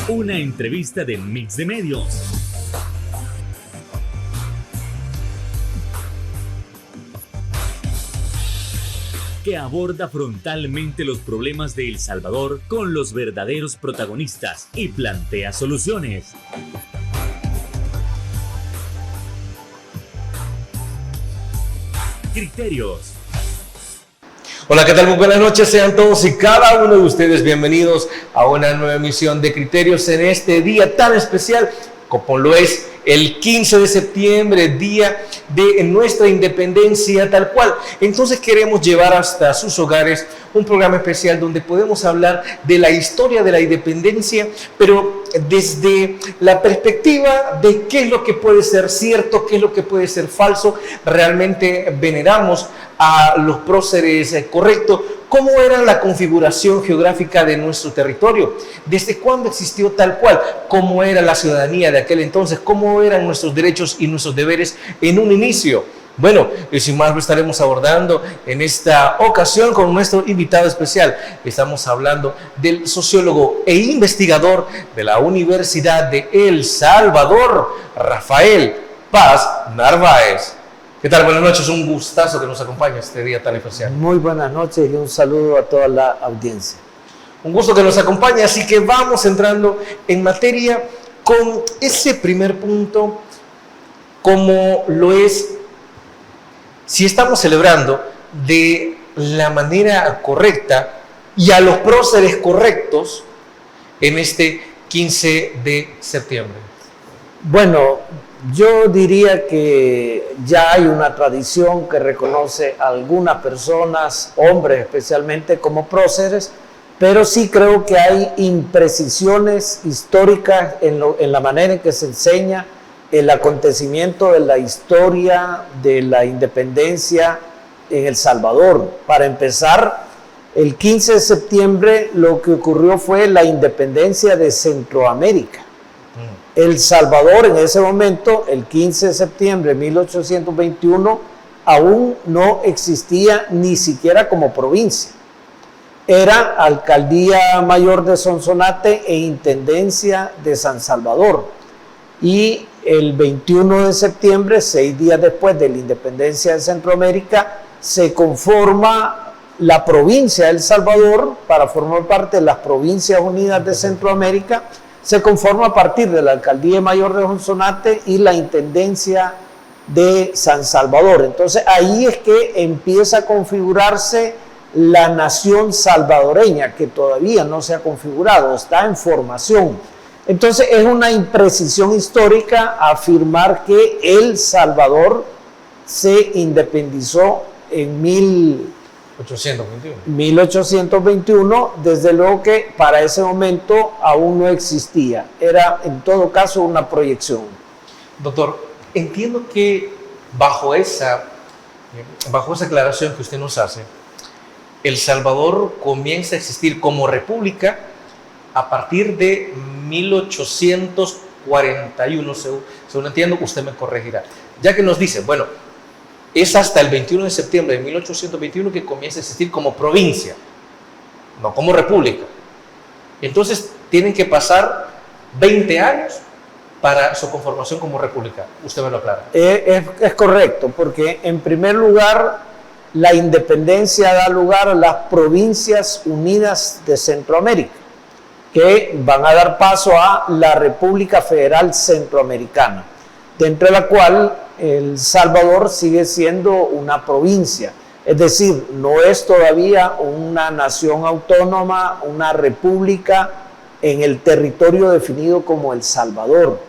Una entrevista de Mix de Medios. Que aborda frontalmente los problemas de El Salvador con los verdaderos protagonistas y plantea soluciones. Criterios. Hola, ¿qué tal? Muy buenas noches, sean todos y cada uno de ustedes bienvenidos a una nueva emisión de Criterios en este día tan especial como lo es el 15 de septiembre, día de nuestra independencia tal cual. Entonces queremos llevar hasta sus hogares un programa especial donde podemos hablar de la historia de la independencia, pero desde la perspectiva de qué es lo que puede ser cierto, qué es lo que puede ser falso. Realmente veneramos a los próceres correctos. ¿Cómo era la configuración geográfica de nuestro territorio? ¿Desde cuándo existió tal cual? ¿Cómo era la ciudadanía de aquel entonces? ¿Cómo eran nuestros derechos y nuestros deberes en un inicio? Bueno, y sin más lo estaremos abordando en esta ocasión con nuestro invitado especial. Estamos hablando del sociólogo e investigador de la Universidad de El Salvador, Rafael Paz Narváez. ¿Qué tal? Buenas noches, un gustazo que nos acompañe este día tan especial. Muy buenas noches y un saludo a toda la audiencia. Un gusto que nos acompañe, así que vamos entrando en materia con ese primer punto, como lo es si estamos celebrando de la manera correcta y a los próceres correctos en este 15 de septiembre. Bueno, yo diría que ya hay una tradición que reconoce a algunas personas, hombres especialmente, como próceres, pero sí creo que hay imprecisiones históricas en la manera en que se enseña el acontecimiento de la historia de la independencia en El Salvador. Para empezar, el 15 de septiembre lo que ocurrió fue la independencia de Centroamérica. El Salvador en ese momento, el 15 de septiembre de 1821, aún no existía ni siquiera como provincia. Era Alcaldía Mayor de Sonsonate e Intendencia de San Salvador. Y el 21 de septiembre, 6 días después de la independencia de Centroamérica, se conforma la provincia de El Salvador para formar parte de las Provincias Unidas de Centroamérica. Se conforma a partir de la Alcaldía Mayor de Sonsonate y la Intendencia de San Salvador. Entonces ahí es que empieza a configurarse la nación salvadoreña, que todavía no se ha configurado, está en formación. Entonces es una imprecisión histórica afirmar que El Salvador se independizó en 1821, desde luego que para ese momento aún no existía, era en todo caso una proyección. Doctor, entiendo que bajo esa aclaración que usted nos hace, El Salvador comienza a existir como república a partir de 1841, según entiendo, usted me corregirá. Ya que nos dice, bueno, es hasta el 21 de septiembre de 1821 que comienza a existir como provincia, no como república. Entonces, tienen que pasar 20 años para su conformación como república. Usted me lo aclara. Es correcto, porque en primer lugar, la independencia da lugar a las Provincias Unidas de Centroamérica, que van a dar paso a la República Federal Centroamericana, dentro de la cual El Salvador sigue siendo una provincia, es decir, no es todavía una nación autónoma, una república en el territorio definido como El Salvador.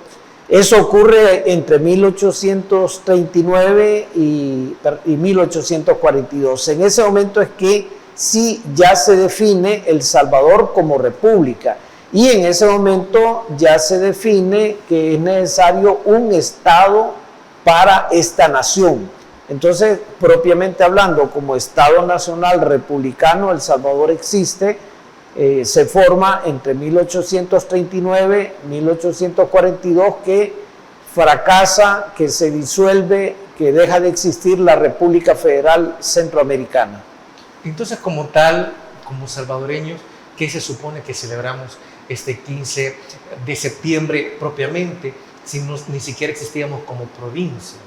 Eso ocurre entre 1839 y 1842. En ese momento es que sí ya se define El Salvador como república, y en ese momento ya se define que es necesario un Estado para esta nación. Entonces, propiamente hablando, como Estado Nacional Republicano, El Salvador existe, se forma entre 1839 y 1842, que fracasa, que se disuelve, que deja de existir la República Federal Centroamericana. Entonces, como tal, como salvadoreños, ¿qué se supone que celebramos este 15 de septiembre propiamente, si ni siquiera existíamos como provincia?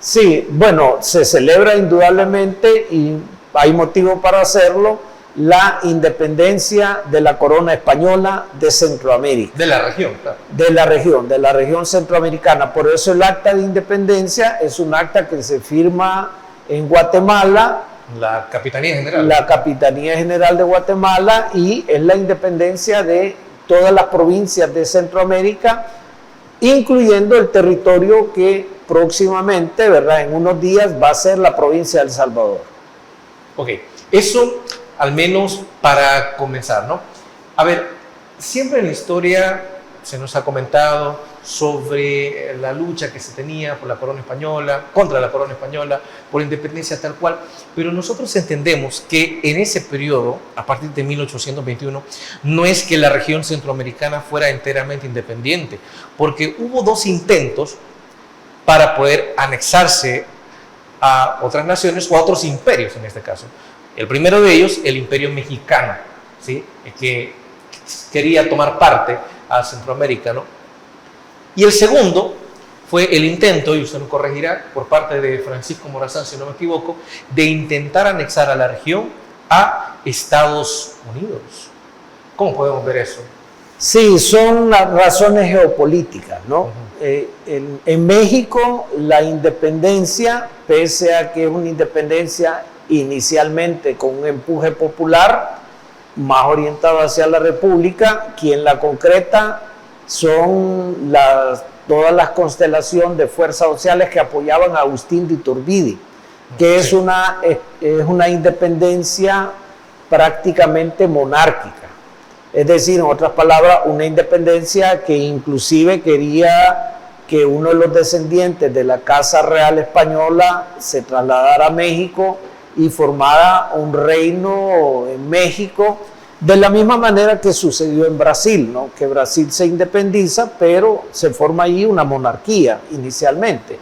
Sí, bueno, se celebra indudablemente y hay motivo para hacerlo, la independencia de la corona española de Centroamérica. De la región, claro. De la región centroamericana. Por eso el acta de independencia es un acta que se firma en Guatemala. La Capitanía General. La Capitanía General de Guatemala, y es la independencia de todas las provincias de Centroamérica, incluyendo el territorio que próximamente, ¿verdad?, en unos días va a ser la provincia de El Salvador. Ok, eso al menos para comenzar, ¿no? A ver, siempre en la historia se nos ha comentado sobre la lucha que se tenía por la corona española, contra la corona española, por la independencia tal cual, pero nosotros entendemos que en ese periodo, a partir de 1821, no es que la región centroamericana fuera enteramente independiente, porque hubo dos intentos para poder anexarse a otras naciones o a otros imperios en este caso. El primero de ellos, el imperio mexicano, ¿sí?, que quería tomar parte a Centroamérica, ¿no? Y el segundo fue el intento, y usted me corregirá, por parte de Francisco Morazán, si no me equivoco, de intentar anexar a la región a Estados Unidos. ¿Cómo podemos ver eso? Sí, son las razones geopolíticas, ¿no? En México, la independencia, pese a que es una independencia inicialmente con un empuje popular, más orientado hacia la República, quien la concreta son todas las constelaciones de fuerzas sociales que apoyaban a Agustín de Iturbide, que es una independencia prácticamente monárquica. Es decir, en otras palabras, una independencia que inclusive quería que uno de los descendientes de la Casa Real Española se trasladara a México y formara un reino en México, de la misma manera que sucedió en Brasil, ¿no? Que Brasil se independiza, pero se forma allí una monarquía inicialmente.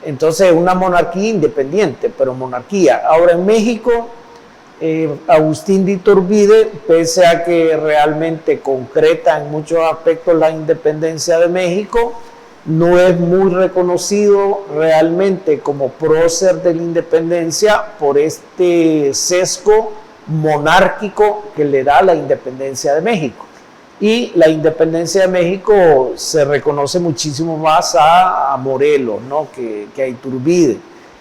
Entonces, una monarquía independiente, pero monarquía. Ahora, en México, Agustín de Iturbide, pese a que realmente concreta en muchos aspectos la independencia de México, no es muy reconocido realmente como prócer de la independencia por este sesgo monárquico que le da la independencia de México. Y la independencia de México se reconoce muchísimo más a Morelos, ¿no?, que a Iturbide.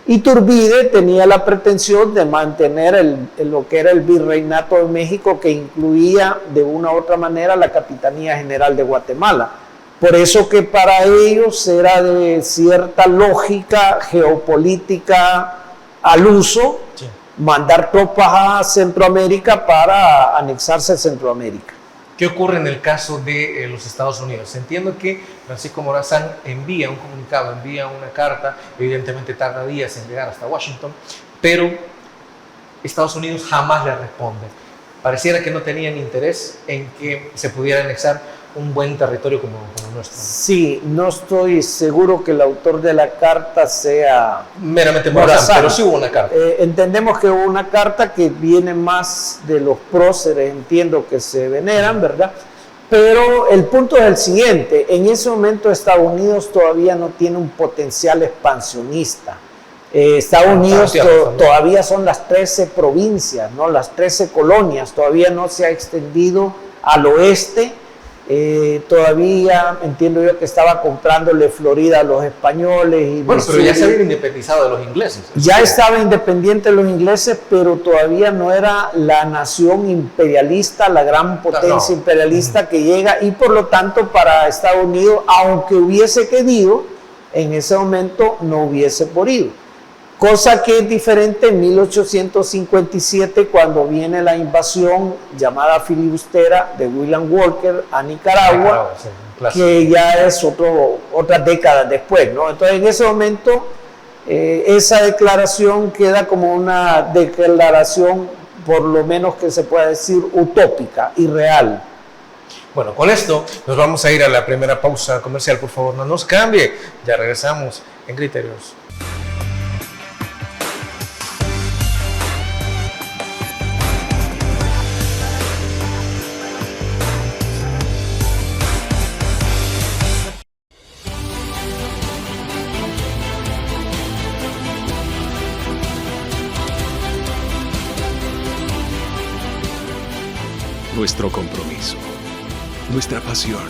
Iturbide tenía la pretensión de mantener lo que era el virreinato de México, que incluía de una u otra manera la Capitanía General de Guatemala. Por eso que para ellos era de cierta lógica geopolítica al uso, sí, mandar tropas a Centroamérica para anexarse a Centroamérica. ¿Qué ocurre en el caso de los Estados Unidos? Entiendo que Francisco Morazán envía un comunicado, envía una carta, evidentemente tarda días en llegar hasta Washington, pero Estados Unidos jamás le responde. Pareciera que no tenían interés en que se pudiera anexar un buen territorio como nuestro. Sí, no estoy seguro que el autor de la carta sea meramente Morazán, pero sí hubo una carta. Entendemos que hubo una carta que viene más de los próceres, entiendo, que se veneran, ¿verdad? Pero el punto es el siguiente: en ese momento Estados Unidos todavía no tiene un potencial expansionista. Estados Unidos todavía son las 13 provincias, ¿no?, las 13 colonias, todavía no se ha extendido al oeste. Todavía entiendo yo que estaba comprándole Florida a los españoles. Y bueno, pero ya se había independizado de los ingleses. Ya estaba independiente de los ingleses, pero todavía no era la nación imperialista, la gran potencia imperialista que llega, y por lo tanto para Estados Unidos, aunque hubiese querido, en ese momento no hubiese podido. Cosa que es diferente en 1857, cuando viene la invasión llamada filibustera de William Walker a Nicaragua, que ya es otras décadas después, ¿no? Entonces, en ese momento, esa declaración queda como una declaración, por lo menos que se pueda decir, utópica, irreal. Bueno, con esto nos vamos a ir a la primera pausa comercial. Por favor, no nos cambie. Ya regresamos en Criterios. nuestro compromiso, nuestra pasión,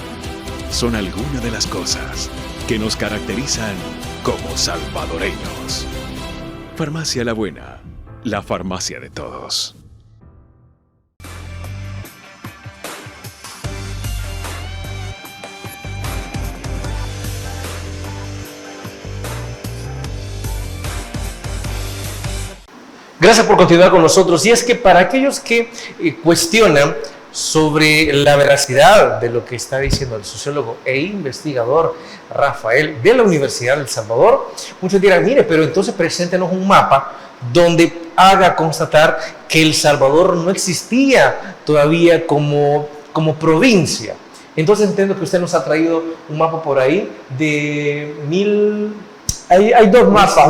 son algunas de las cosas que nos caracterizan como salvadoreños. Farmacia La Buena, la farmacia de todos. Gracias por continuar con nosotros. Y es que para aquellos que cuestionan sobre la veracidad de lo que está diciendo el sociólogo e investigador Rafael de la Universidad del Salvador, muchos dirán, mire, pero entonces preséntenos un mapa donde haga constatar que El Salvador no existía todavía como provincia. Entonces entiendo que usted nos ha traído un mapa por ahí de Hay dos mapas,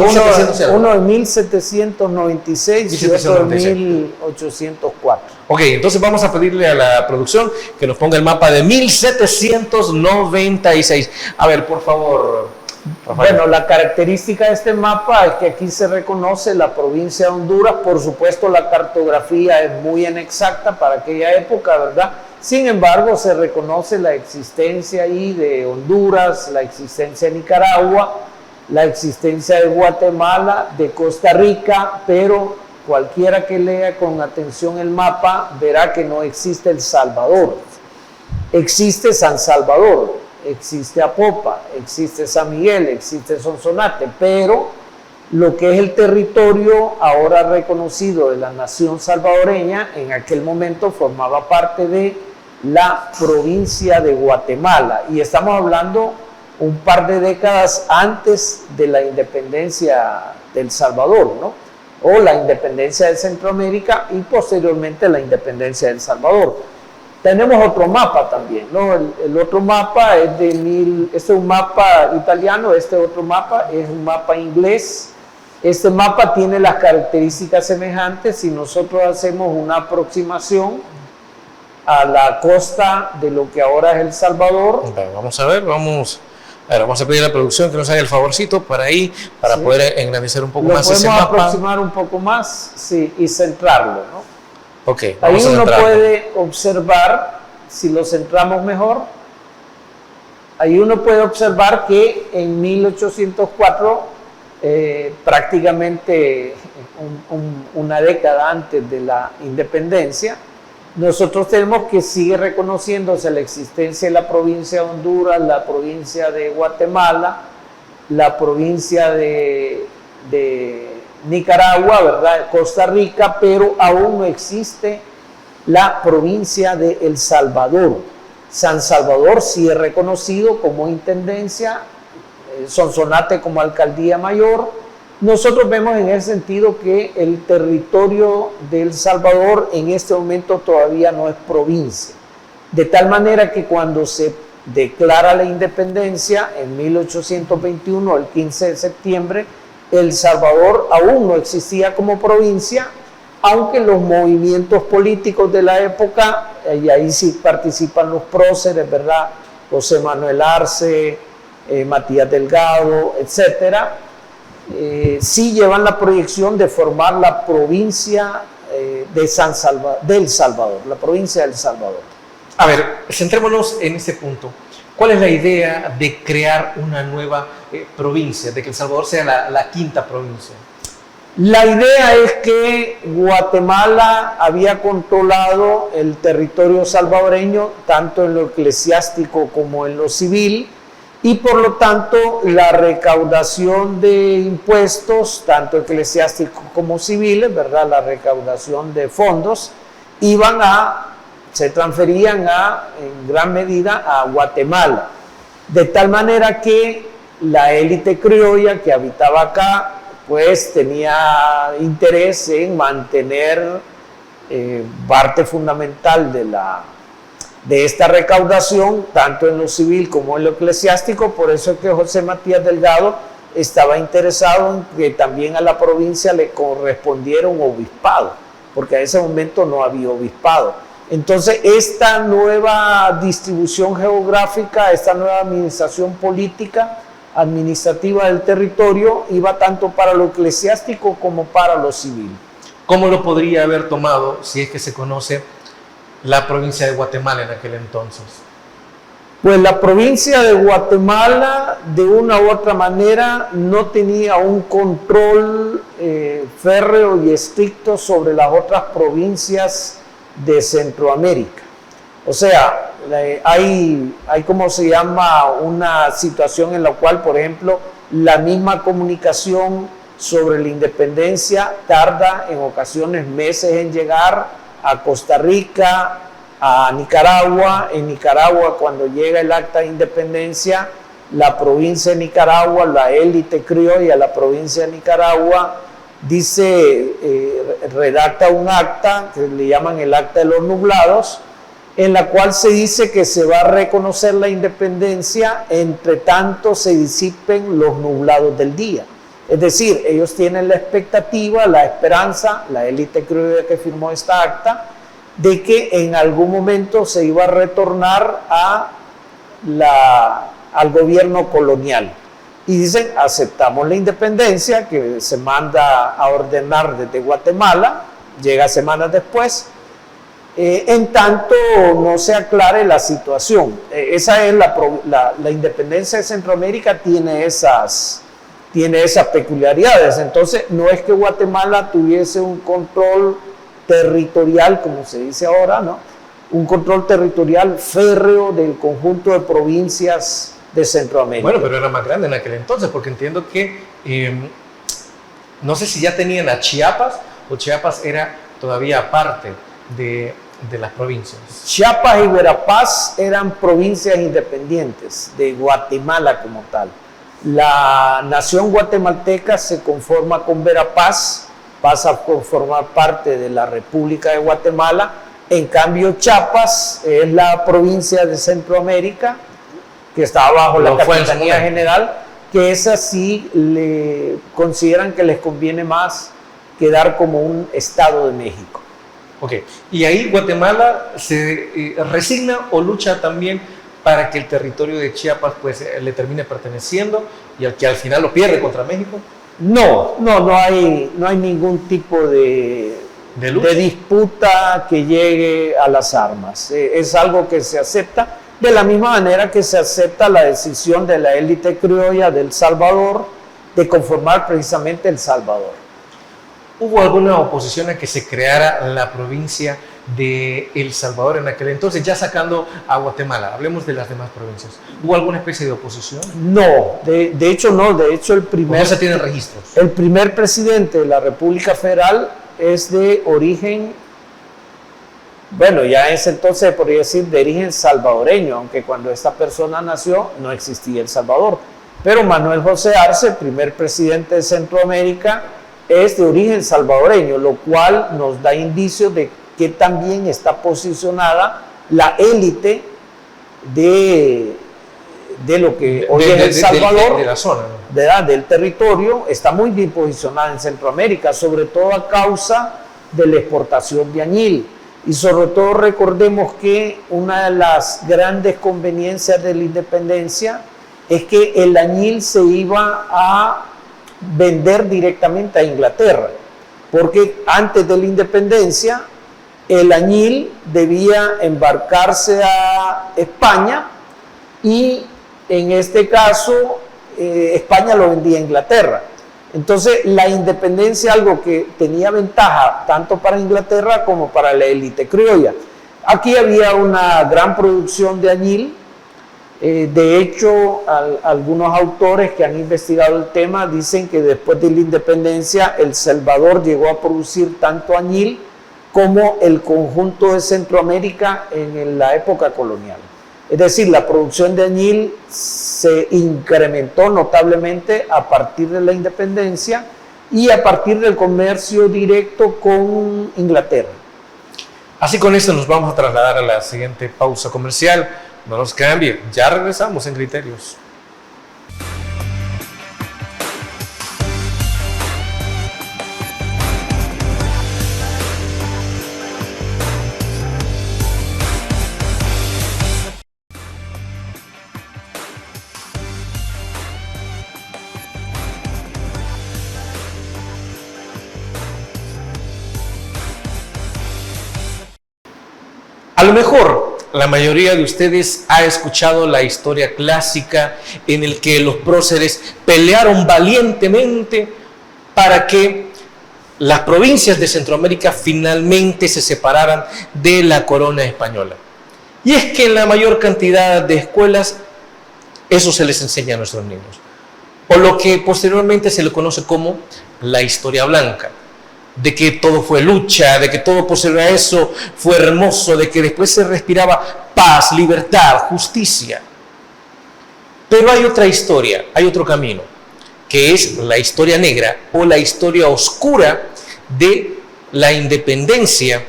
uno de 1796 y otro de 1804. Ok, entonces vamos a pedirle a la producción que nos ponga el mapa de 1796. A ver, por favor, Rafael. Bueno, la característica de este mapa es que aquí se reconoce la provincia de Honduras. Por supuesto, la cartografía es muy inexacta para aquella época, ¿verdad? Sin embargo, se reconoce la existencia ahí de Honduras, la existencia de Nicaragua, la existencia de Guatemala, de Costa Rica, pero cualquiera que lea con atención el mapa verá que no existe El Salvador. Existe San Salvador, existe Apopa, existe San Miguel, existe Sonsonate, pero lo que es el territorio ahora reconocido de la nación salvadoreña, en aquel momento formaba parte de la provincia de Guatemala, y estamos hablando un par de décadas antes de la independencia del Salvador, ¿no? O la independencia de Centroamérica y posteriormente la independencia del Salvador. Tenemos otro mapa también, ¿no? El otro mapa es este es un mapa italiano, este otro mapa es un mapa inglés. Este mapa tiene las características semejantes si nosotros hacemos una aproximación a la costa de lo que ahora es El Salvador. Vamos a ver, vamos a pedir a la producción que nos haga el favorcito para poder engrandecer un poco más ese mapa. Podemos aproximar un poco más, sí, y centrarlo, ¿no? Ok, ahí uno puede observar, si lo centramos mejor, ahí uno puede observar que en 1804, prácticamente una década antes de la independencia, nosotros tenemos que sigue reconociéndose la existencia de la provincia de Honduras, la provincia de Guatemala, la provincia de Nicaragua, ¿verdad? Costa Rica, pero aún no existe la provincia de El Salvador. San Salvador sí es reconocido como intendencia, Sonsonate como alcaldía mayor. Nosotros vemos en ese sentido que el territorio de El Salvador en este momento todavía no es provincia. De tal manera que cuando se declara la independencia en 1821, el 15 de septiembre, El Salvador aún no existía como provincia, aunque los movimientos políticos de la época, y ahí sí participan los próceres, ¿verdad? José Manuel Arce, Matías Delgado, etcétera, sí llevan la proyección de formar la provincia del Salvador, la provincia del Salvador. A ver, centrémonos en este punto. ¿Cuál es la idea de crear una nueva provincia, de que El Salvador sea la quinta provincia? La idea es que Guatemala había controlado el territorio salvadoreño, tanto en lo eclesiástico como en lo civil, y por lo tanto la recaudación de impuestos, tanto eclesiásticos como civiles, ¿verdad? La recaudación de fondos, se transferían en gran medida a Guatemala. De tal manera que la élite criolla que habitaba acá, pues tenía interés en mantener parte fundamental de esta recaudación, tanto en lo civil como en lo eclesiástico. Por eso es que José Matías Delgado estaba interesado en que también a la provincia le correspondiera un obispado, porque a ese momento no había obispado. Entonces, esta nueva distribución geográfica, esta nueva administración política, administrativa del territorio, iba tanto para lo eclesiástico como para lo civil. ¿Cómo lo podría haber tomado, si es que se conoce, la provincia de Guatemala en aquel entonces? Pues la provincia de Guatemala, de una u otra manera, no tenía un control férreo y estricto sobre las otras provincias de Centroamérica. O sea, hay como se llama, una situación en la cual, por ejemplo, la misma comunicación sobre la independencia tarda en ocasiones meses en llegar a Costa Rica, a Nicaragua. En Nicaragua, cuando llega el acta de independencia, la provincia de Nicaragua, la élite criolla, la provincia de Nicaragua, redacta un acta que le llaman el acta de los nublados, en la cual se dice que se va a reconocer la independencia entre tanto se disipen los nublados del día. Es decir, ellos tienen la expectativa, la esperanza, la élite criolla que firmó esta acta, de que en algún momento se iba a retornar al gobierno colonial. Y dicen, aceptamos la independencia, que se manda a ordenar desde Guatemala, llega semanas después, en tanto no se aclare la situación. Esa es la independencia de Centroamérica, tiene esas peculiaridades. Entonces, no es que Guatemala tuviese un control territorial, como se dice ahora, ¿no? Un control territorial férreo del conjunto de provincias de Centroamérica. Bueno, pero era más grande en aquel entonces, porque entiendo que no sé si ya tenían a Chiapas o Chiapas era todavía parte de las provincias. Chiapas y Verapaz eran provincias independientes de Guatemala como tal. La nación guatemalteca se conforma con Verapaz, pasa a formar parte de la República de Guatemala. En cambio, Chiapas es la provincia de Centroamérica que está bajo la Capitanía General, que esa sí le consideran que les conviene más quedar como un Estado de México. Ok, y ahí Guatemala se resigna o lucha también para que el territorio de Chiapas pues le termine perteneciendo y al que al final lo pierde contra México. No hay ningún tipo de disputa que llegue a las armas. Es algo que se acepta de la misma manera que se acepta la decisión de la élite criolla del Salvador de conformar precisamente El Salvador. ¿Hubo alguna oposición a que se creara la provincia de El Salvador en aquel entonces, ya sacando a Guatemala? Hablemos de las demás provincias. ¿Hubo alguna especie de oposición? No, de hecho no. De hecho, no se tienen registros. El primer presidente de la República Federal es de origen, bueno, ya en ese entonces se podría decir de origen salvadoreño, aunque cuando esta persona nació no existía El Salvador. Pero Manuel José Arce, el primer presidente de Centroamérica, es de origen salvadoreño, lo cual nos da indicios de que también está posicionada la élite de lo que hoy es El Salvador, de la zona, ¿no? Del territorio, está muy bien posicionada en Centroamérica, sobre todo a causa de la exportación de añil. Y sobre todo recordemos que una de las grandes conveniencias de la independencia es que el añil se iba a vender directamente a Inglaterra, porque antes de la independencia el añil debía embarcarse a España y en este caso España lo vendía a Inglaterra. Entonces la independencia, algo que tenía ventaja tanto para Inglaterra como para la élite criolla. Aquí había una gran producción de añil. De hecho, algunos autores que han investigado el tema dicen que después de la independencia El Salvador llegó a producir tanto añil como el conjunto de Centroamérica en la época colonial. Es decir, la producción de añil se incrementó notablemente a partir de la independencia y a partir del comercio directo con Inglaterra. Así con esto nos vamos a trasladar a la siguiente pausa comercial. No nos cambie, ya regresamos en Criterios. mejor la mayoría de ustedes ha escuchado la historia clásica en el que los próceres pelearon valientemente para que las provincias de Centroamérica finalmente se separaran de la corona española. Y es que en la mayor cantidad de escuelas eso se les enseña a nuestros niños, o lo que posteriormente se le conoce como la historia blanca, de que todo fue lucha, de que todo posterior a eso fue hermoso, de que después se respiraba paz, libertad, justicia. Pero hay otra historia, hay otro camino, que es la historia negra o la historia oscura de la independencia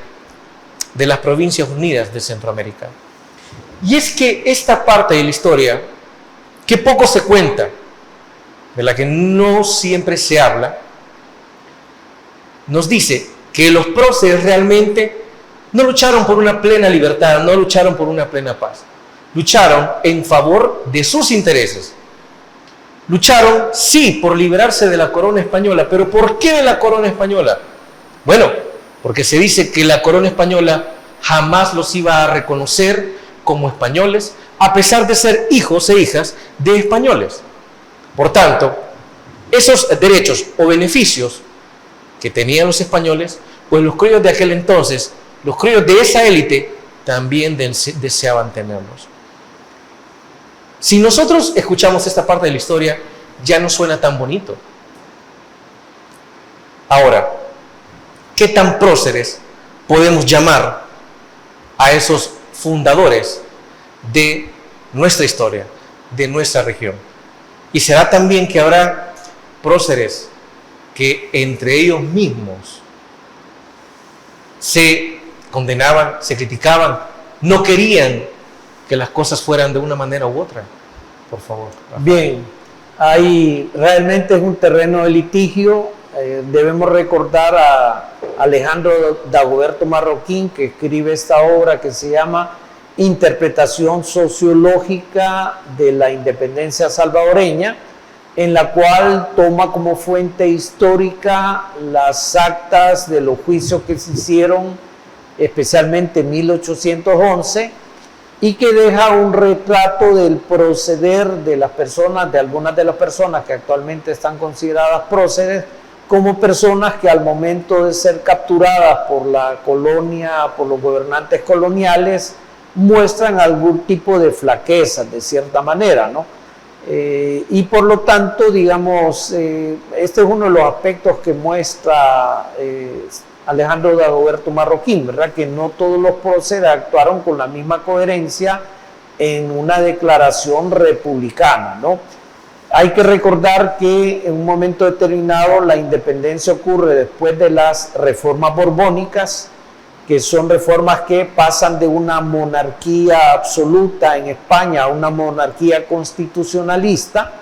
de las Provincias Unidas de Centroamérica. Y es que esta parte de la historia, que poco se cuenta, de la que no siempre se habla, nos dice que los próceres realmente no lucharon por una plena libertad, no lucharon por una plena paz. Lucharon en favor de sus intereses. Lucharon, sí, por liberarse de la corona española. ¿Pero por qué de la corona española? Bueno, porque se dice que la corona española jamás los iba a reconocer como españoles, a pesar de ser hijos e hijas de españoles. Por tanto, esos derechos o beneficios que tenían los españoles, pues los criollos de aquel entonces, los criollos de esa élite, también deseaban tenerlos. Si nosotros escuchamos esta parte de la historia, ya no suena tan bonito. Ahora, ¿qué tan próceres podemos llamar a esos fundadores de nuestra historia, de nuestra región? Y será también que habrá próceres que entre ellos mismos se condenaban, se criticaban, no querían que las cosas fueran de una manera u otra. Por favor. Bien, ahí realmente es un terreno de litigio. Debemos recordar a Alejandro Dagoberto Marroquín, que escribe esta obra que se llama Interpretación Sociológica de la Independencia Salvadoreña, en la cual toma como fuente histórica las actas de los juicios que se hicieron, especialmente en 1811, y que deja un retrato del proceder de las personas, de algunas de las personas que actualmente están consideradas próceres, como personas que al momento de ser capturadas por la colonia, por los gobernantes coloniales, muestran algún tipo de flaqueza, de cierta manera, ¿no? Y por lo tanto, digamos, este es uno de los aspectos que muestra Alejandro Dagoberto Marroquín, ¿verdad? Que no todos los próceres actuaron con la misma coherencia en una declaración republicana, ¿no? Hay que recordar que en un momento determinado la independencia ocurre después de las reformas borbónicas, que son reformas que pasan de una monarquía absoluta en España a una monarquía constitucionalista,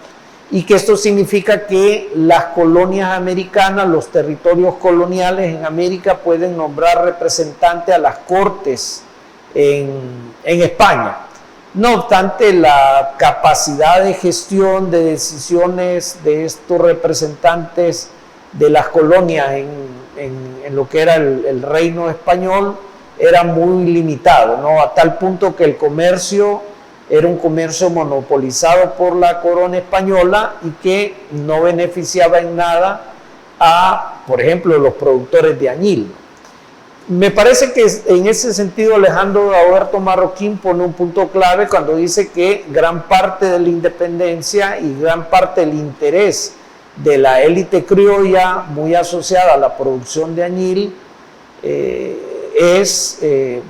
y que esto significa que las colonias americanas, los territorios coloniales en América, pueden nombrar representantes a las cortes en España. No obstante, la capacidad de gestión de decisiones de estos representantes de las colonias en lo que era el reino español era muy limitado, ¿no? A tal punto que el comercio era un comercio monopolizado por la corona española y que no beneficiaba en nada a, por ejemplo, los productores de añil. Me parece que en ese sentido Alejandro Dagoberto Marroquín pone un punto clave cuando dice que gran parte de la independencia y gran parte del interés de la élite criolla, muy asociada a la producción de añil, es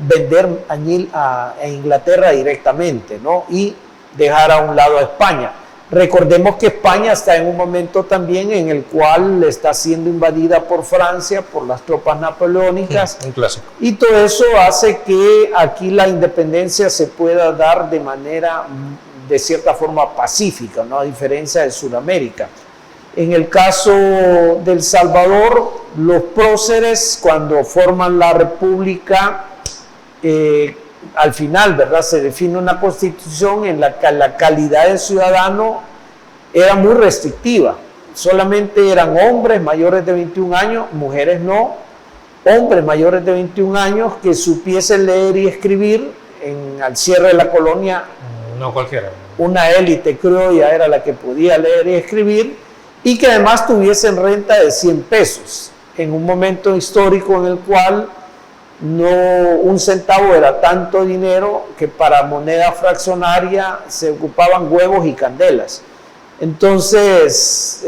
vender añil a Inglaterra directamente, ¿no? Y dejar a un lado a España. Recordemos que España está en un momento también en el cual está siendo invadida por Francia, por las tropas napoleónicas. Un clásico. Y todo eso hace que aquí la independencia se pueda dar de manera, de cierta forma, pacífica, ¿no? A diferencia de Sudamérica. En el caso de El Salvador, los próceres, cuando forman la república, al final, ¿verdad?, se define una constitución en la que la calidad de ciudadano era muy restrictiva. Solamente eran hombres mayores de 21 años, mujeres no, hombres mayores de 21 años que supiesen leer y escribir al cierre de la colonia, No cualquiera. una élite criolla era la que podía leer y escribir, y que además tuviesen renta de 100 pesos, en un momento histórico en el cual no un centavo era tanto dinero que para moneda fraccionaria se ocupaban huevos y candelas. Entonces,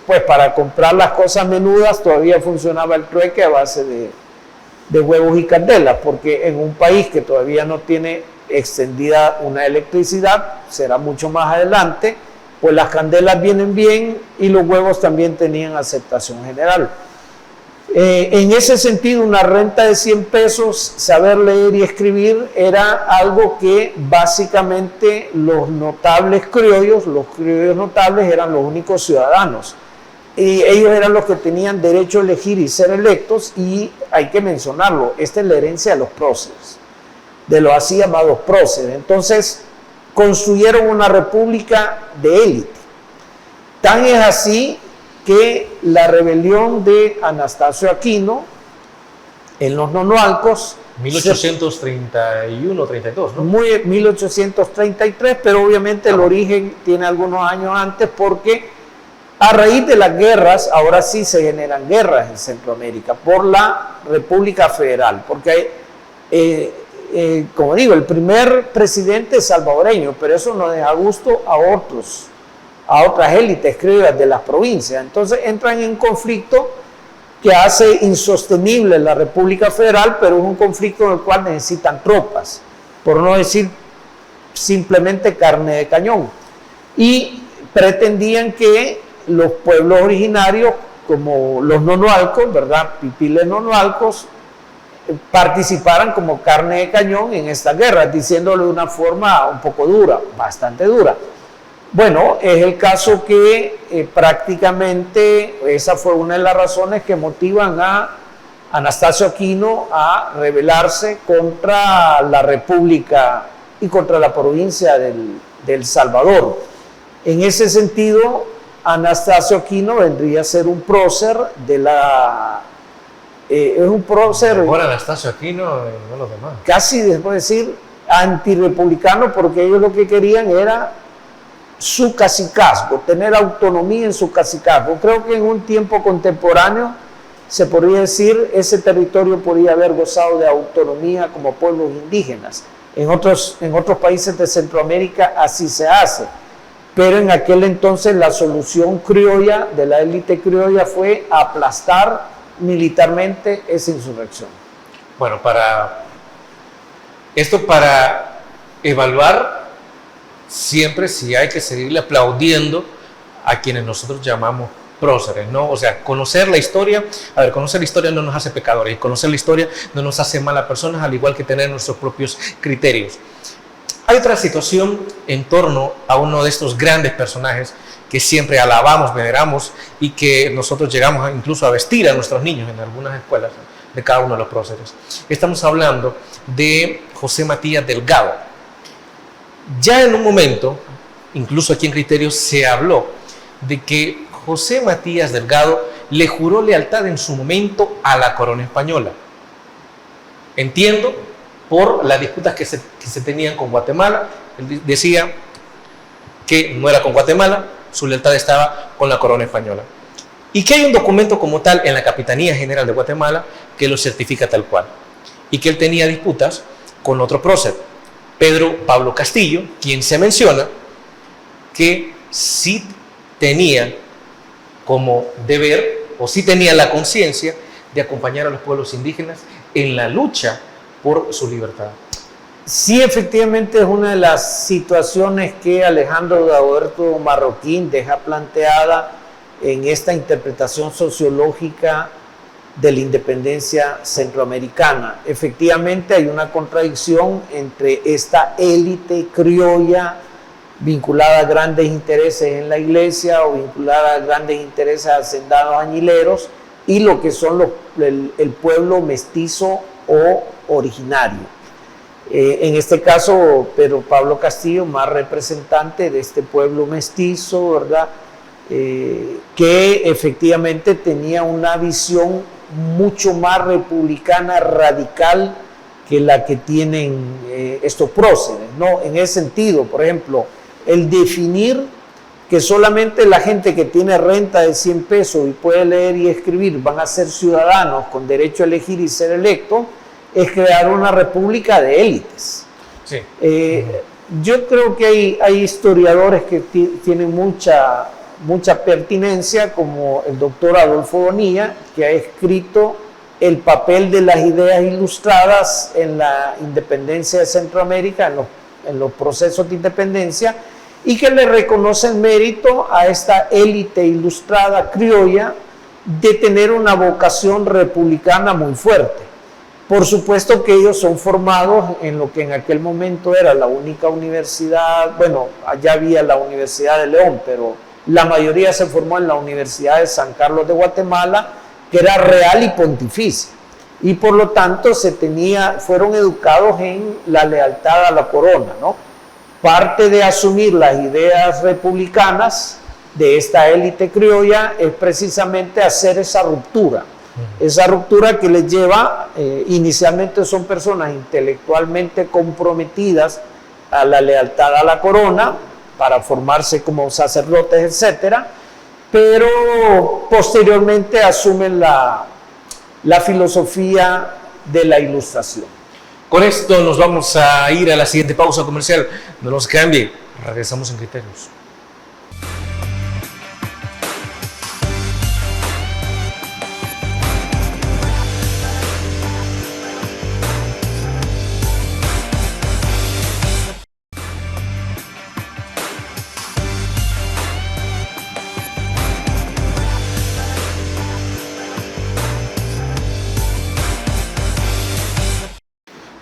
pues para comprar las cosas menudas todavía funcionaba el trueque a base de huevos y candelas, porque en un país que todavía no tiene extendida una electricidad, será mucho más adelante, pues las candelas vienen bien y los huevos también tenían aceptación general. En ese sentido, una renta de 100 pesos, saber leer y escribir, era algo que básicamente los notables criollos, los criollos notables eran los únicos ciudadanos. Y ellos eran los que tenían derecho a elegir y ser electos, y hay que mencionarlo, esta es la herencia de los próceres, de los así llamados próceres. Entonces, construyeron una república de élite. Tan es así que la rebelión de Anastasio Aquino en los Nonoalcos, 1831-32, ¿no? 1833, pero obviamente el origen tiene algunos años antes, porque a raíz de las guerras, ahora sí se generan guerras en Centroamérica por la República Federal, porque como digo, el primer presidente es salvadoreño, pero eso no deja gusto a otras élites criollas de las provincias. Entonces entran en conflicto que hace insostenible la República Federal, pero es un conflicto en el cual necesitan tropas, por no decir simplemente carne de cañón. Y pretendían que los pueblos originarios, como los nonoalcos, ¿verdad?, pipiles nonoalcos, participaran como carne de cañón en esta guerra, diciéndolo de una forma un poco dura, bastante dura. Bueno, es el caso que prácticamente esa fue una de las razones que motivan a Anastasio Aquino a rebelarse contra la República y contra la provincia del Salvador. En ese sentido, Anastasio Aquino vendría a ser un prócer de la... es un prócer... Mejor Anastasio Aquino y no los demás. Casi, después decir, antirrepublicano, porque ellos lo que querían era su cacicazgo, tener autonomía en su cacicazgo. Creo que en un tiempo contemporáneo se podría decir ese territorio podría haber gozado de autonomía como pueblos indígenas. En otros países de Centroamérica así se hace, pero en aquel entonces la solución criolla de la élite criolla fue aplastar militarmente esa insurrección. Bueno, para evaluar siempre si hay que seguirle aplaudiendo a quienes nosotros llamamos próceres, ¿no? O sea, conocer la historia no nos hace pecadores, y conocer la historia no nos hace malas personas, al igual que tener nuestros propios criterios. Hay otra situación en torno a uno de estos grandes personajes que siempre alabamos, veneramos, y que nosotros llegamos incluso a vestir a nuestros niños en algunas escuelas de cada uno de los próceres. Estamos hablando de José Matías Delgado. Ya en un momento, incluso aquí en Criterios, se habló de que José Matías Delgado le juró lealtad en su momento a la corona española. Entiendo, por las disputas que se tenían con Guatemala. Él decía que no era con Guatemala, su lealtad estaba con la corona española. Y que hay un documento como tal en la Capitanía General de Guatemala que lo certifica tal cual. Y que él tenía disputas con otro prócer, Pedro Pablo Castillo, quien se menciona que sí tenía como deber, o sí tenía la conciencia de acompañar a los pueblos indígenas en la lucha por su libertad. Sí, efectivamente es una de las situaciones que Alejandro Dagoberto Marroquín deja planteada en esta interpretación sociológica de la independencia centroamericana. Efectivamente hay una contradicción entre esta élite criolla vinculada a grandes intereses en la iglesia o vinculada a grandes intereses hacendados añileros y lo que son el pueblo mestizo o originario. En este caso, Pedro Pablo Castillo, más representante de este pueblo mestizo, ¿verdad? Que efectivamente tenía una visión mucho más republicana, radical, que la que tienen estos próceres, ¿no? En ese sentido, por ejemplo, el definir que solamente la gente que tiene renta de 100 pesos y puede leer y escribir van a ser ciudadanos con derecho a elegir y ser electos, es crear una república de élites. Sí. Yo creo que hay historiadores que tienen mucha pertinencia, como el doctor Adolfo Bonilla, que ha escrito el papel de las ideas ilustradas en la independencia de Centroamérica, en los procesos de independencia, y que le reconoce el mérito a esta élite ilustrada criolla de tener una vocación republicana muy fuerte. Por supuesto que ellos son formados en lo que en aquel momento era la única universidad, bueno, allá había la Universidad de León, pero la mayoría se formó en la Universidad de San Carlos de Guatemala, que era real y pontificia, y por lo tanto fueron educados en la lealtad a la corona, ¿no? Parte de asumir las ideas republicanas de esta élite criolla es precisamente hacer esa ruptura que les lleva, inicialmente son personas intelectualmente comprometidas a la lealtad a la corona, para formarse como sacerdotes, etcétera, pero posteriormente asumen la filosofía de la Ilustración. Con esto nos vamos a ir a la siguiente pausa comercial. No nos cambie, regresamos en Criterios.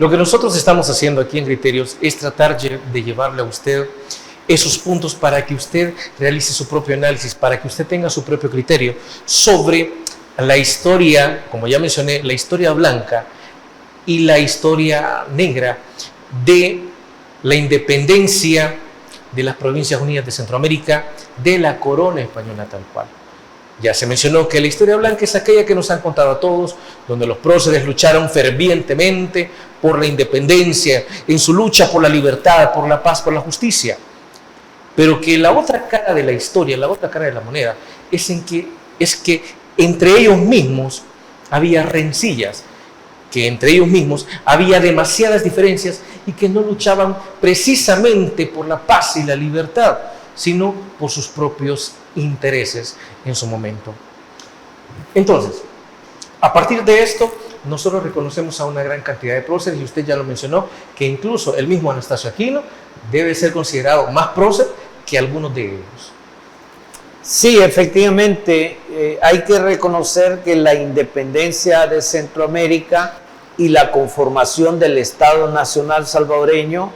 Lo que nosotros estamos haciendo aquí en Criterios es tratar de llevarle a usted esos puntos para que usted realice su propio análisis, para que usted tenga su propio criterio sobre la historia, como ya mencioné, la historia blanca y la historia negra de la independencia de las Provincias Unidas de Centroamérica, de la corona española tal cual. Ya se mencionó que la historia blanca es aquella que nos han contado a todos, donde los próceres lucharon fervientemente por la independencia, en su lucha por la libertad, por la paz, por la justicia. Pero que la otra cara de la historia, la otra cara de la moneda, es que entre ellos mismos había rencillas, que entre ellos mismos había demasiadas diferencias y que no luchaban precisamente por la paz y la libertad, sino por sus propios intereses en su momento. Entonces, a partir de esto, nosotros reconocemos a una gran cantidad de próceres, y usted ya lo mencionó, que incluso el mismo Anastasio Aquino debe ser considerado más prócer que algunos de ellos. Sí, efectivamente, hay que reconocer que la independencia de Centroamérica y la conformación del Estado Nacional Salvadoreño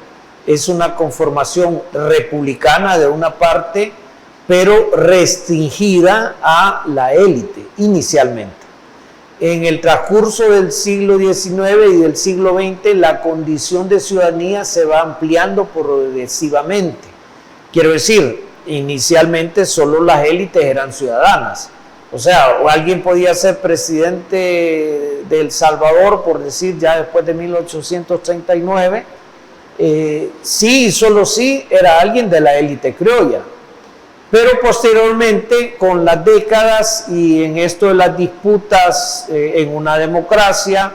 es una conformación republicana de una parte, pero restringida a la élite inicialmente. En el transcurso del siglo XIX y del siglo XX, la condición de ciudadanía se va ampliando progresivamente. Quiero decir, inicialmente solo las élites eran ciudadanas. O sea, alguien podía ser presidente de El Salvador, por decir, ya después de 1839, sí y solo sí era alguien de la élite criolla. Pero posteriormente, con las décadas y en esto de las disputas en una democracia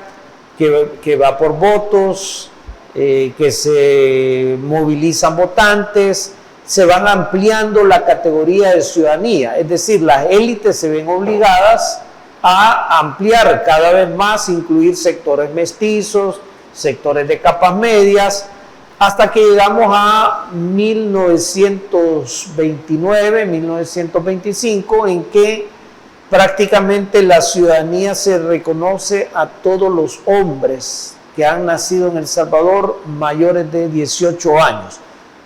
que va por votos, que se movilizan votantes, se van ampliando la categoría de ciudadanía. Es decir, las élites se ven obligadas a ampliar cada vez más, incluir sectores mestizos, sectores de capas medias, hasta que llegamos a 1929, 1925, en que prácticamente la ciudadanía se reconoce a todos los hombres que han nacido en El Salvador mayores de 18 años.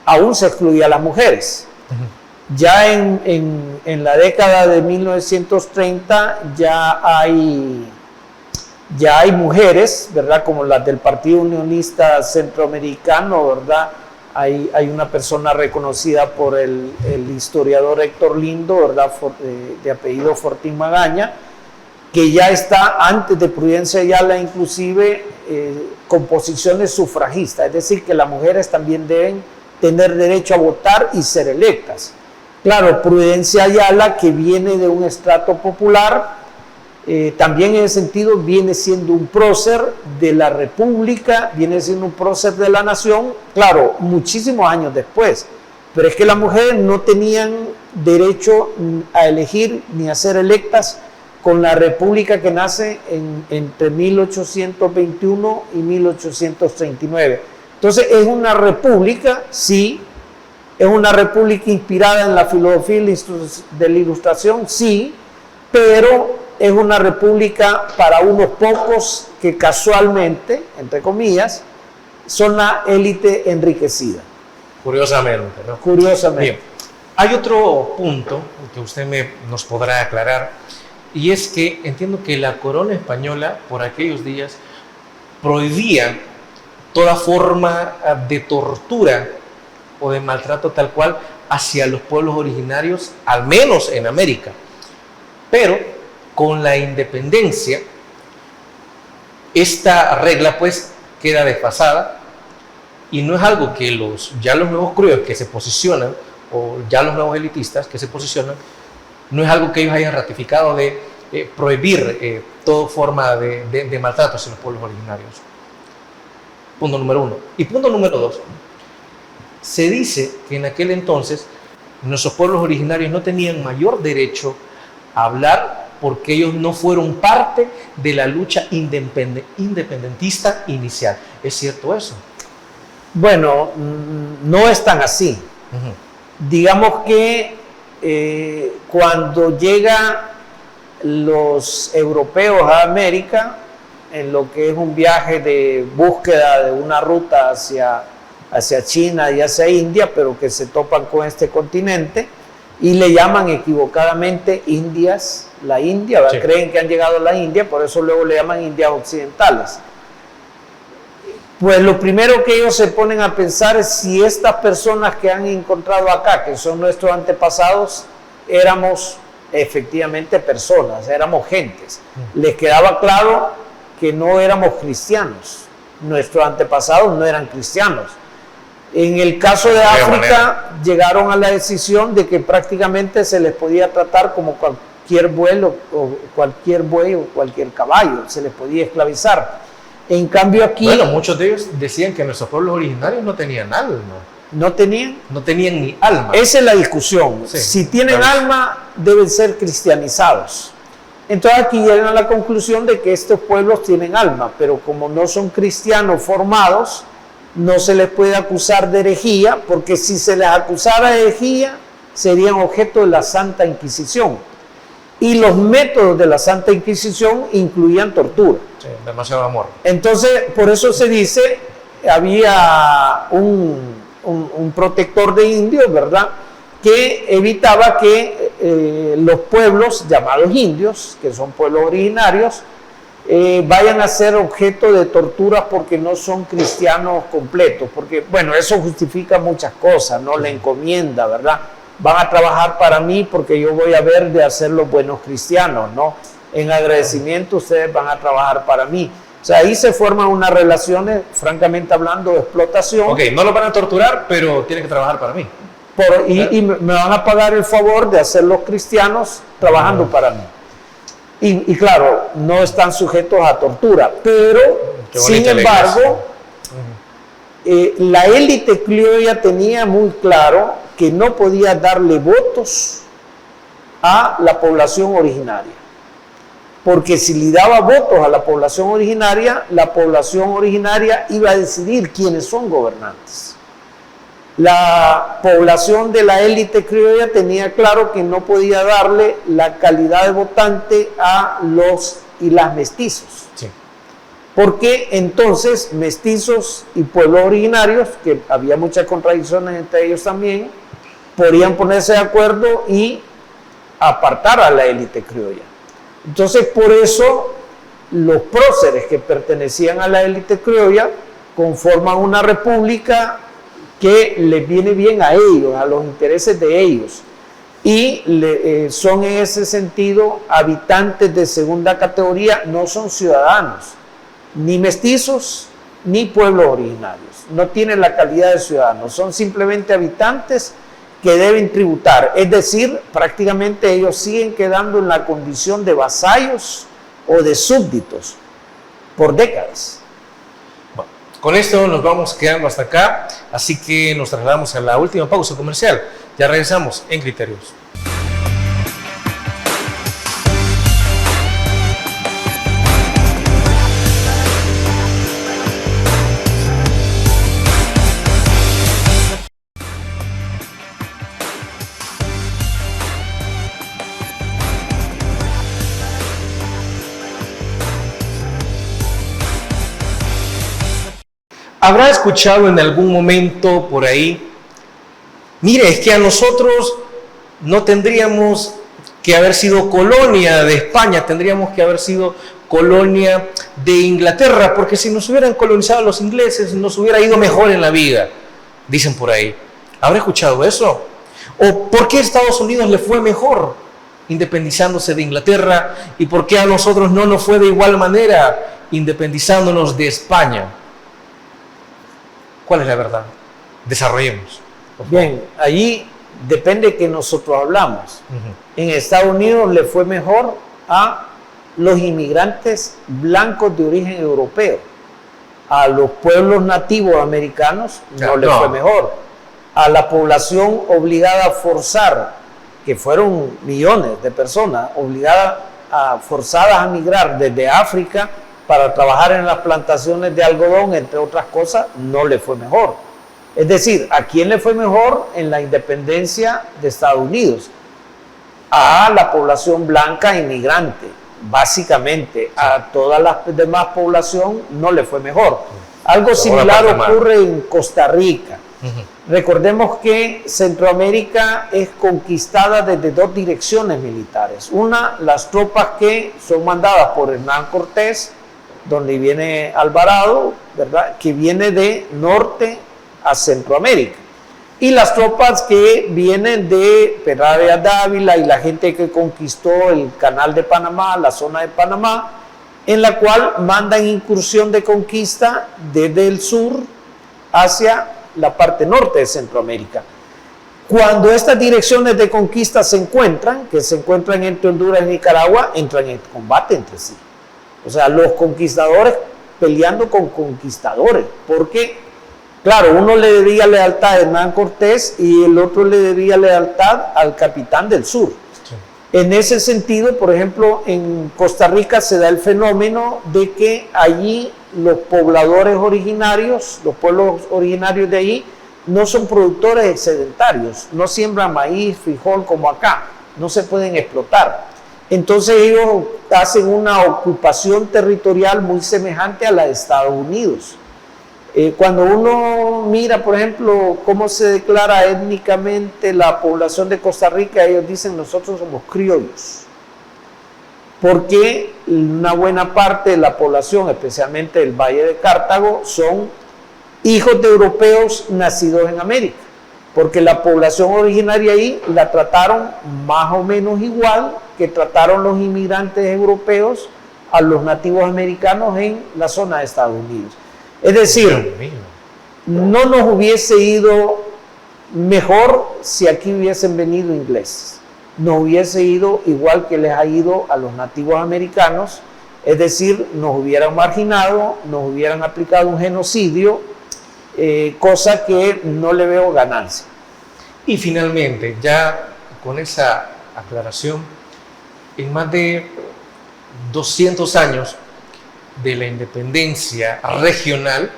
Aún se excluía a las mujeres. Ya en la década de 1930 ya hay mujeres, ¿verdad? Como las del Partido Unionista Centroamericano, ¿verdad? Hay una persona reconocida por el historiador Héctor Lindo, ¿verdad? De apellido Fortín Magaña, que ya está antes de Prudencia Ayala inclusive con posiciones sufragistas, es decir, que las mujeres también deben tener derecho a votar y ser electas. Claro, Prudencia Ayala, que viene de un estrato popular, también en ese sentido viene siendo un prócer de la República, viene siendo un prócer de la nación, claro, muchísimos años después, pero es que las mujeres no tenían derecho a elegir ni a ser electas con la República que nace entre 1821 y 1839. Entonces es una república, sí, es una república inspirada en la filosofía de la Ilustración, sí, pero es una república para unos pocos que casualmente, entre comillas, son la élite enriquecida. Curiosamente, ¿no? Curiosamente. Bien. Hay otro punto que usted nos podrá aclarar, y es que entiendo que la corona española por aquellos días prohibía toda forma de tortura o de maltrato tal cual hacia los pueblos originarios, al menos en América. Pero con la independencia, esta regla pues queda desfasada, y no es algo que los nuevos crudos que se posicionan, o ya los nuevos elitistas que se posicionan, no es algo que ellos hayan ratificado de prohibir toda forma de maltrato hacia los pueblos originarios. Punto número 1. Y punto número 2. Se dice que en aquel entonces nuestros pueblos originarios no tenían mayor derecho a hablar porque ellos no fueron parte de la lucha independentista inicial. ¿Es cierto eso? Bueno, no es tan así. Digamos que cuando llegan los europeos a América, en lo que es un viaje de búsqueda de una ruta hacia China y hacia India, pero que se topan con este continente y le llaman equivocadamente Indias, la India, sí. Creen que han llegado a la India, por eso luego le llaman Indias occidentales. Pues lo primero que ellos se ponen a pensar es si estas personas que han encontrado acá, que son nuestros antepasados, éramos efectivamente personas, éramos gentes. Les quedaba claro que no éramos cristianos, nuestros antepasados no eran cristianos. En el caso de África, llegaron a la decisión de que prácticamente se les podía tratar como cualquier vuelo, o cualquier buey o cualquier caballo, se les podía esclavizar. En cambio aquí... Bueno, muchos de ellos decían que nuestros pueblos originarios no tenían alma. ¿No tenían? No tenían ni alma. Esa es la discusión. Sí, si tienen alma, deben ser cristianizados. Entonces aquí llegan a la conclusión de que estos pueblos tienen alma, pero como no son cristianos formados, no se les puede acusar de herejía, porque si se les acusara de herejía, serían objeto de la Santa Inquisición. Y los métodos de la Santa Inquisición incluían tortura. Sí, demasiado amor. Entonces, por eso se dice, había un protector de indios, ¿verdad?, que evitaba que los pueblos llamados indios, que son pueblos originarios, vayan a ser objeto de torturas porque no son cristianos completos, porque, bueno, eso justifica muchas cosas, ¿no? La encomienda, ¿verdad? Van a trabajar para mí porque yo voy a ver de hacer los buenos cristianos, ¿no? En agradecimiento ustedes van a trabajar para mí. O sea, ahí se forman unas relaciones, francamente hablando, de explotación. Ok, no lo van a torturar, pero tienen que trabajar para mí. Y me van a pagar el favor de hacer los cristianos trabajando para mí. Y claro, no están sujetos a tortura, pero sin embargo, la élite criolla tenía muy claro que no podía darle votos a la población originaria, porque si le daba votos a la población originaria iba a decidir quiénes son gobernantes. La población de la élite criolla tenía claro que no podía darle la calidad de votante a los y las mestizos. Sí. Porque entonces mestizos y pueblos originarios, que había muchas contradicciones entre ellos también, podrían ponerse de acuerdo y apartar a la élite criolla. Entonces, por eso los próceres que pertenecían a la élite criolla conforman una república que les viene bien a ellos, a los intereses de ellos. y son en ese sentido habitantes de segunda categoría, no son ciudadanos, ni mestizos, ni pueblos originarios. No tienen la calidad de ciudadanos, son simplemente habitantes que deben tributar. Es decir, prácticamente ellos siguen quedando en la condición de vasallos o de súbditos por décadas. Bueno, con esto nos vamos quedando hasta acá, así que nos trasladamos a la última pausa comercial. Ya regresamos en Criterios. ¿Habrá escuchado en algún momento por ahí? Mire, es que a nosotros no tendríamos que haber sido colonia de España, tendríamos que haber sido colonia de Inglaterra, porque si nos hubieran colonizado los ingleses, nos hubiera ido mejor en la vida, dicen por ahí. ¿Habrá escuchado eso? ¿O por qué a Estados Unidos le fue mejor independizándose de Inglaterra y por qué a nosotros no nos fue de igual manera independizándonos de España? ¿Cuál es la verdad? Desarrollemos. Bien, allí depende que nosotros hablamos. En Estados Unidos le fue mejor a los inmigrantes blancos de origen europeo. A los pueblos nativos americanos no le fue mejor. A la población obligada a forzar, que fueron millones de personas forzadas a migrar desde África para trabajar en las plantaciones de algodón, entre otras cosas, no le fue mejor. Es decir, ¿a quién le fue mejor en la independencia de Estados Unidos? A la población blanca inmigrante, básicamente. A toda la demás población no le fue mejor. Algo similar ocurre en Costa Rica. Recordemos que Centroamérica es conquistada desde dos direcciones militares. Una, las tropas que son mandadas por Hernán Cortés, donde viene Alvarado, ¿verdad?, que viene de norte a Centroamérica. Y las tropas que vienen de Pedraria Dávila y la gente que conquistó el canal de Panamá, la zona de Panamá, en la cual mandan incursión de conquista desde el sur hacia la parte norte de Centroamérica. Cuando estas direcciones de conquista se encuentran, que se encuentran entre Honduras y Nicaragua, entran en combate entre sí. O sea, los conquistadores peleando con conquistadores, porque, claro, uno le debía lealtad a Hernán Cortés y el otro le debía lealtad al capitán del sur. Sí. En ese sentido, por ejemplo, en Costa Rica se da el fenómeno de que allí los pobladores originarios, los pueblos originarios de allí, no son productores excedentarios, no siembran maíz, frijol como acá, no se pueden explotar. Entonces ellos hacen una ocupación territorial muy semejante a la de Estados Unidos. Cuando uno mira, por ejemplo, cómo se declara étnicamente la población de Costa Rica, ellos dicen nosotros somos criollos. Porque una buena parte de la población, especialmente del Valle de Cartago, son hijos de europeos nacidos en América. Porque la población originaria ahí la trataron más o menos igual que trataron los inmigrantes europeos a los nativos americanos en la zona de Estados Unidos. Es decir, no nos hubiese ido mejor si aquí hubiesen venido ingleses. Nos hubiese ido igual que les ha ido a los nativos americanos, es decir, nos hubieran marginado, nos hubieran aplicado un genocidio, cosa que no le veo ganancia. Y finalmente, ya con esa aclaración, en más de 200 años de la independencia regional,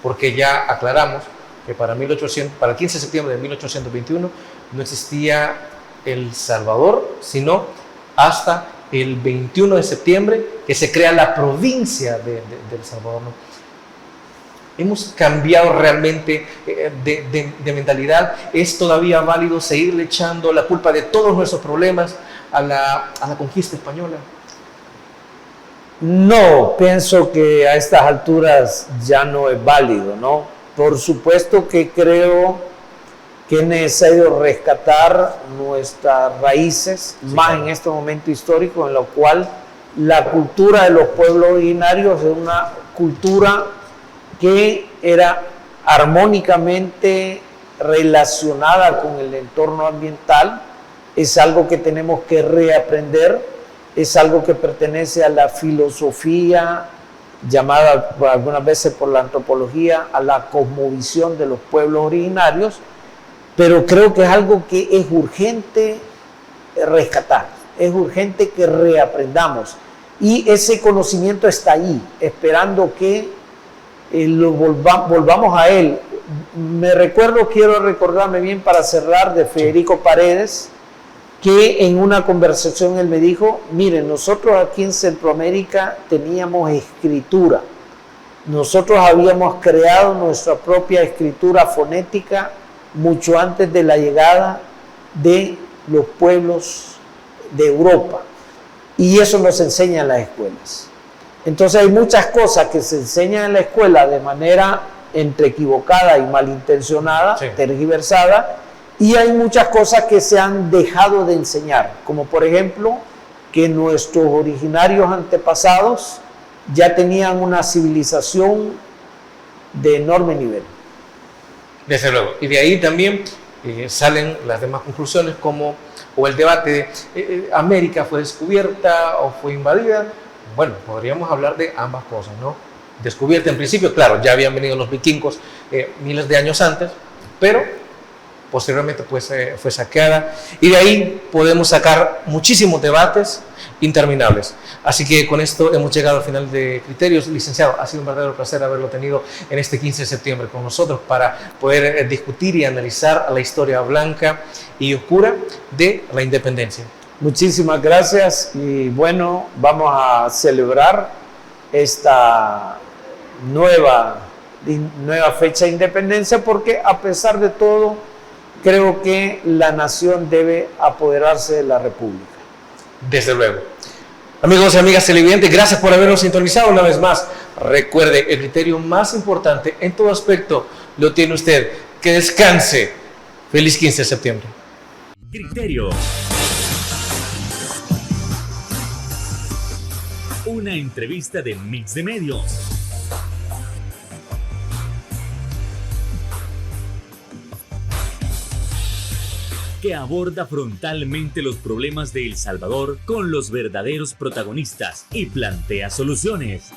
porque ya aclaramos que para el 15 de septiembre de 1821 no existía El Salvador, sino hasta el 21 de septiembre que se crea la provincia de El Salvador, ¿no? Hemos cambiado realmente de mentalidad. ¿Es todavía válido seguirle echando la culpa de todos nuestros problemas a la conquista española? No, pienso que a estas alturas ya no es válido, ¿no? Por supuesto que creo que es necesario rescatar nuestras raíces, más en este momento histórico en lo cual la cultura de los pueblos originarios es una cultura que era armónicamente relacionada con el entorno ambiental, es algo que tenemos que reaprender, es algo que pertenece a la filosofía llamada algunas veces por la antropología a la cosmovisión de los pueblos originarios, pero creo que es algo que es urgente rescatar, es urgente que reaprendamos y ese conocimiento está ahí, esperando que volvamos a él. Quiero recordarme bien para cerrar de Federico Paredes, que en una conversación él me dijo, miren, nosotros aquí en Centroamérica teníamos escritura, nosotros habíamos creado nuestra propia escritura fonética mucho antes de la llegada de los pueblos de Europa, y eso nos enseña en las escuelas. Entonces hay muchas cosas que se enseñan en la escuela de manera entre equivocada y malintencionada, tergiversada, y hay muchas cosas que se han dejado de enseñar, como por ejemplo que nuestros originarios antepasados ya tenían una civilización de enorme nivel. Desde luego. Y de ahí también salen las demás conclusiones como o el debate de América fue descubierta o fue invadida. Bueno, podríamos hablar de ambas cosas, ¿no? Descubierta en principio, claro, ya habían venido los vikingos miles de años antes, pero posteriormente pues, fue saqueada, y de ahí podemos sacar muchísimos debates interminables. Así que con esto hemos llegado al final de Criterios. Licenciado, ha sido un verdadero placer haberlo tenido en este 15 de septiembre con nosotros para poder discutir y analizar la historia blanca y oscura de la independencia. Muchísimas gracias y bueno, vamos a celebrar esta nueva fecha de independencia porque a pesar de todo creo que la nación debe apoderarse de la república. Desde luego. Amigos y amigas televidentes, gracias por habernos sintonizado una vez más. Recuerde, el criterio más importante en todo aspecto lo tiene usted. Que descanse. Feliz 15 de septiembre. Criterio. Una entrevista de Mix de Medios. Que aborda frontalmente los problemas de El Salvador con los verdaderos protagonistas y plantea soluciones.